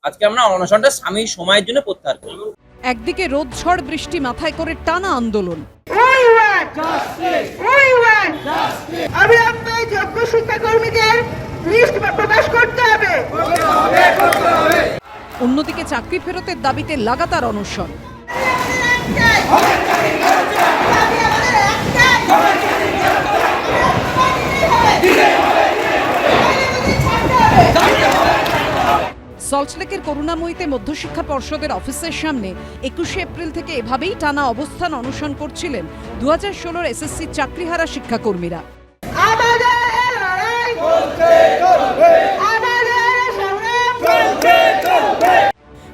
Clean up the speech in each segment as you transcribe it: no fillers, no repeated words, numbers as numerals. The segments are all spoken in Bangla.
আজকে আমরা অনশনটা সাময়িক সময়ের জন্য প্রত্যাহার করি। একদিকে রোদ ঝড় বৃষ্টি মাথায় করে টানা আন্দোলন, অবিলম্বে যোগ্য শিক্ষাকর্মীদের লিস্ট প্রকাশ করতে হবে। অন্যদিকে চাকরি ফেরতের দাবিতে লাগাতার অনশন। সল্টলেকের করুণাময়ীতে মধ্যশিক্ষা পর্ষদের অফিসের সামনে 21শে এপ্রিল থেকে এভাবেই টানা অবস্থান অনশন করছিলেন 2016 এসএসসি চাকরিহারা শিক্ষাকর্মীরা।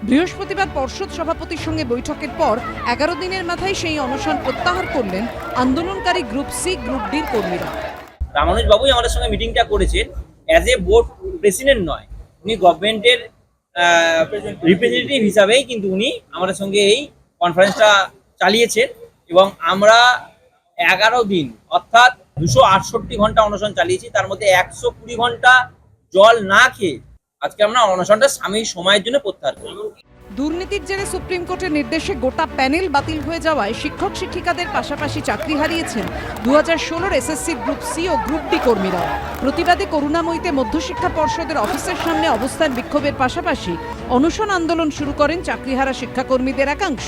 বৃহস্পতিবার পর্ষদ সভাপতির সঙ্গে বৈঠকের পর 11 দিনের মাথায় সেই অনশন প্রত্যাহার করলেন আন্দোলনকারী গ্রুপ সি গ্রুপ ডির কর্মীরা। রামানুজ বাবুই আমাদের সঙ্গে মিটিংটা করেছেন, অ্যাজ এ বোর্ড প্রেসিডেন্ট নয়, উনি গভর্নমেন্টের রিপ্রেজেন্টেটিভ হিসাবেই কিন্তু উনি আমাদের সঙ্গে এই কনফারেন্সটা চালিয়েছেন এবং আমরা 11 দিন অর্থাৎ 268 ঘন্টা অনশন চালিয়েছি। তার মধ্যে 120 ঘন্টা জল না খেয়ে আজকে আমরা অনশনটা সাময়িক সময়ের জন্য প্রত্যাহার করি। দুর্নীতির জেরে সুপ্রিম কোর্টের নির্দেশে গোটা প্যানেল বাতিল হয়ে যাওয়ায় শিক্ষক শিক্ষিকাদের পাশাপাশি চাকরি হারিয়েছেন 2016 এসএসসি গ্রুপ সি ও গ্রুপ ডি কর্মীরা। প্রতিবাদে করুণাময়ীতে মধ্যশিক্ষা পর্ষদের অফিসের সামনে অবস্থান বিক্ষোভের পাশাপাশি অনশন আন্দোলন শুরু করেন চাকরিহারা শিক্ষাকর্মীদের একাংশ।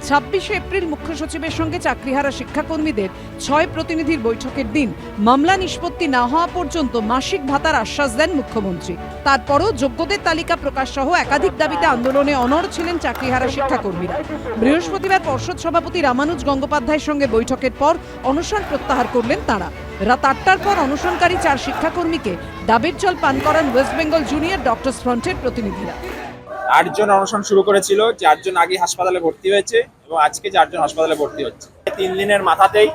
26শে এপ্রিল মুখ্য সচিবের সঙ্গে চাকরিহারা শিক্ষাকর্মীদের 6 প্রতিনিধির বৈঠকের দিন মামলা নিষ্পত্তি না হওয়া পর্যন্ত মাসিক ভাতার আশ্বাস দেন মুখ্যমন্ত্রী। তারপরও যোগ্যদের তালিকা প্রকাশ সহ একাধিক দাবিতে আন্দোলনে অনড় ছিলেন চাকরিহারা শিক্ষাকর্মীরা। বৃহস্পতিবার পর্ষদ সভাপতি রামানুজ গঙ্গোপাধ্যায়ের সঙ্গে বৈঠকের পর অনশন প্রত্যাহার করলেন তাঁরা। রাত 8টার পর অনশনকারী 4 শিক্ষাকর্মীকে ডাবের জল পান করান ওয়েস্ট বেঙ্গল জুনিয়র ডক্টরস ফ্রন্টের প্রতিনিধিরা। 8 জন অনশন শুরু করেছিল, 4 জন আগে হাসপাতালে ভর্তি হয়েছে এবং আজকে 4 জন হাসপাতালে ভর্তি হচ্ছে। 3 দিনের মাথাতেই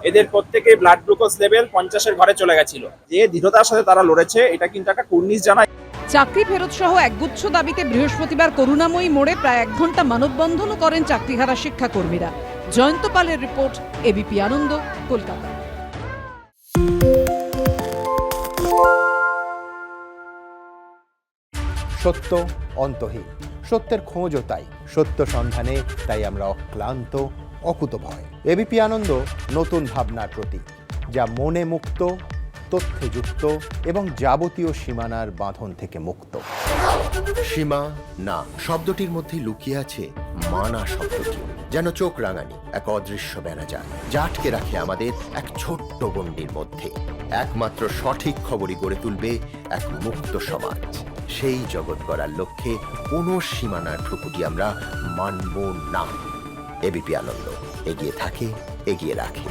এদের প্রত্যেকের ব্লাড গ্লুকোজ লেভেল 50-এর ঘরে চলে গেছিল। যে দৃঢ়তার সাথে তারা লড়েছে, এটা কিন্তু একটা কুর্নিশ জানায়। চাকরি ফেরত সহ একগুচ্ছ দাবিতে বৃহস্পতিবার করুণাময়ী মোড়ে প্রায় 1 ঘন্টা মানববন্ধনও করেন চাকরিহারা শিক্ষাকর্মীরা। জয়ন্ত পালের রিপোর্ট, এবিপি আনন্দ, কলকাতা। সত্য অন্তহীন, সত্যের খোঁজও তাই, সত্য সন্ধানে তাই আমরা অক্লান্ত, অকুতভয়। এবিপি আনন্দ নতুন ভাবনার প্রতীক, যা মনে মুক্ত, তথ্যে যুক্ত এবং যাবতীয় সীমানার বাঁধন থেকে মুক্ত। সীমা না শব্দটির মধ্যে লুকিয়ে আছে মানা শব্দটি, যেন চোখ রাঙানি এক অদৃশ্য ব্যানাজার, যা আটকে রাখে আমাদের এক ছোট্ট গণ্ডির মধ্যে। একমাত্র সঠিক খবরই গড়ে তুলবে এক মুক্ত সমাজ। সেই জগৎ গড়ার লক্ষ্যে কোনো সীমানার ঠুকুটি আমরা মানব না। এবিপি আনন্দ এগিয়ে থাকে, এগিয়ে রাখে।